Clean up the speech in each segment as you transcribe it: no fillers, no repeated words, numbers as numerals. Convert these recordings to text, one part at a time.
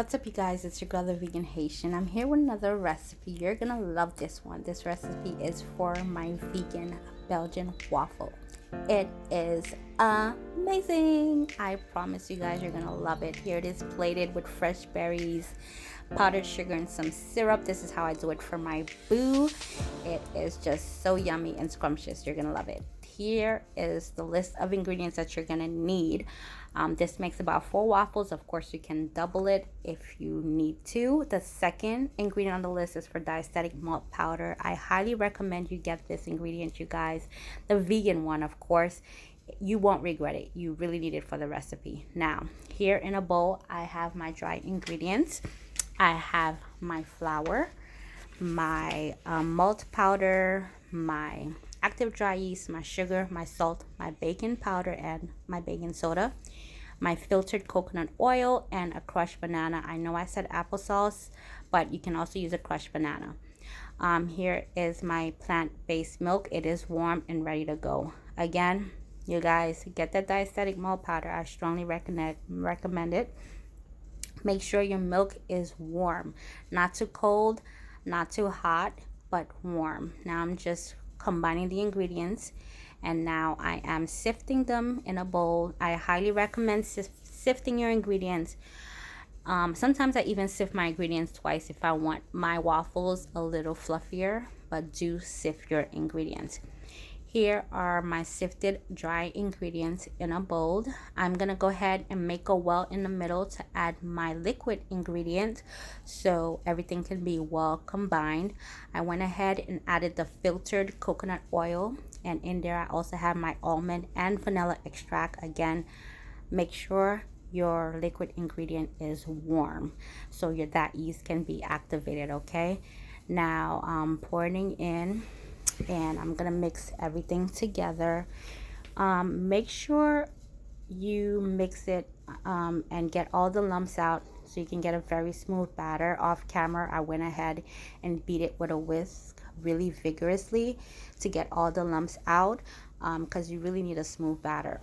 What's up, you guys? It's your girl, the Vegan Haitian. I'm here with another recipe. You're gonna love this one. This recipe is for my vegan Belgian waffle. It is amazing. I promise you guys you're gonna love it. Here it is, plated with fresh berries, powdered sugar, and some syrup. This is how I do it for my boo. It is just so yummy and scrumptious. You're gonna love it. Here is the list of ingredients that you're gonna need. This makes about 4 waffles. Of course, you can double it if you need to. The second ingredient on the list is for diastatic malt powder. I highly recommend you get this ingredient, you guys. The vegan one, of course. You won't regret it. You really need it for the recipe. Now, here in a bowl, I have my dry ingredients. I have my flour, my malt powder, my active dry yeast, my sugar, my salt, my baking powder, and my baking soda, my filtered coconut oil, and a crushed banana. I know I said applesauce, but you can also use a crushed banana. Here is my plant-based milk. It is warm and ready to go. Again, you guys, get that diastatic malt powder. I strongly recommend it. Make sure your milk is warm, not too cold, not too hot, but warm. Now I'm just combining the ingredients, and now I am sifting them in a bowl. I highly recommend sifting your ingredients. Sometimes I even sift my ingredients twice if I want my waffles a little fluffier, but do sift your ingredients. Here are my sifted dry ingredients in a bowl. I'm gonna go ahead and make a well in the middle to add my liquid ingredient so everything can be well combined. I went ahead and added the filtered coconut oil, and in there I also have my almond and vanilla extract. Again, make sure your liquid ingredient is warm so that yeast can be activated. Okay, now I'm pouring in, and I'm gonna mix everything together. Make sure you mix it and get all the lumps out so you can get a very smooth batter. Off camera, I went ahead and beat it with a whisk really vigorously to get all the lumps out, because you really need a smooth batter.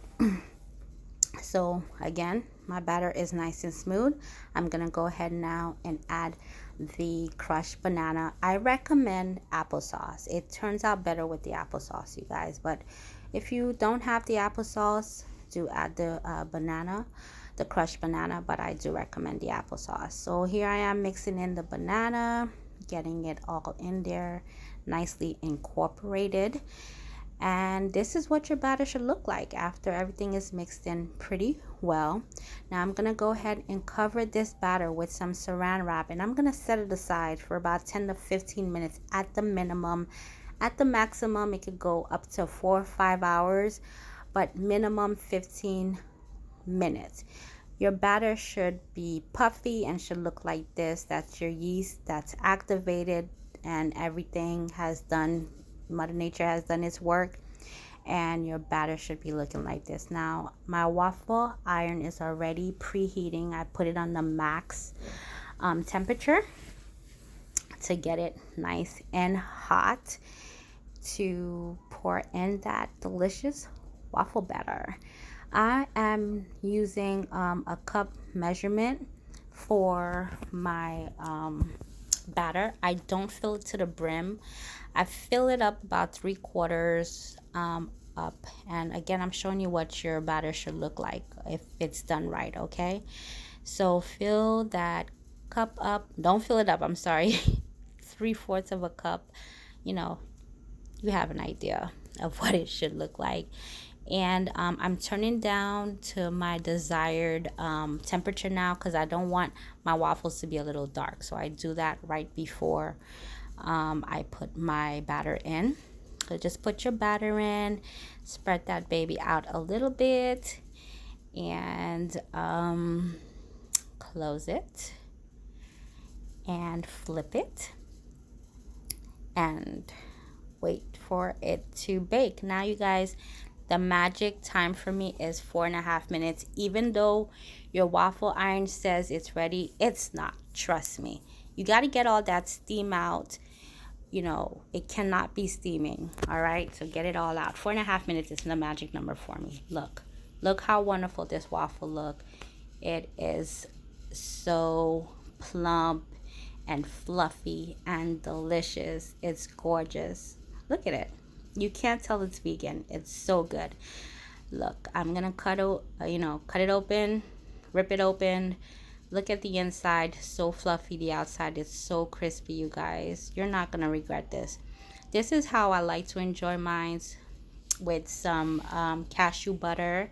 So again, my batter is nice and smooth. I'm gonna go ahead now and add the crushed banana. I recommend applesauce. It turns out better with the applesauce, you guys, but if you don't have the applesauce, do add the banana, the crushed banana, but I do recommend the applesauce. So here I am mixing in the banana, getting it all in there, nicely incorporated. And this is what your batter should look like after everything is mixed in pretty well. Now I'm gonna go ahead and cover this batter with some saran wrap, and I'm gonna set it aside for about 10 to 15 minutes at the minimum. At the maximum, it could go up to 4 or 5 hours, but minimum 15 minutes. Your batter should be puffy and should look like this. That's your yeast that's activated, and everything has done, Mother Nature has done its work, and your batter should be looking like this. Now my waffle iron is already preheating. I put it on the max temperature to get it nice and hot to pour in that delicious waffle batter. I am using a cup measurement for my batter. I don't fill it to the brim. I fill it up about 3/4 up, and again, I'm showing you what your batter should look like if it's done right. Okay, so fill that cup up. Don't fill it up, I'm sorry. 3/4 of a cup. You know, you have an idea of what it should look like. And I'm turning down to my desired temperature now, because I don't want my waffles to be a little dark. So I do that right before I put my batter in. So just put your batter in, spread that baby out a little bit, and close it and flip it and wait for it to bake. Now you guys, the magic time for me is 4.5 minutes. Even though your waffle iron says it's ready, it's not. Trust me. You got to get all that steam out. You know, it cannot be steaming. All right, so get it all out. 4.5 minutes is the magic number for me. Look how wonderful this waffle look. It is so plump and fluffy and delicious. It's gorgeous. Look at it. You can't tell it's vegan. It's so good. Look, I'm gonna cut it open, rip it open. Look at the inside, so fluffy. The outside is so crispy, you guys. You're not gonna regret this. This is how I like to enjoy mine, with some cashew butter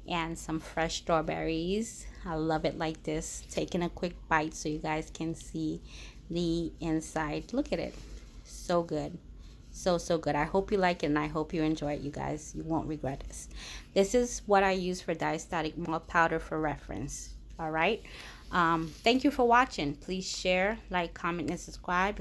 and some fresh strawberries. I love it like this. Taking a quick bite so you guys can see the inside. Look at it. So good. So good. I hope you like it, and I hope you enjoy it, you guys. You won't regret this. This is what I use for diastatic malt powder for reference. All right. Thank you for watching. Please share, like, comment, and subscribe.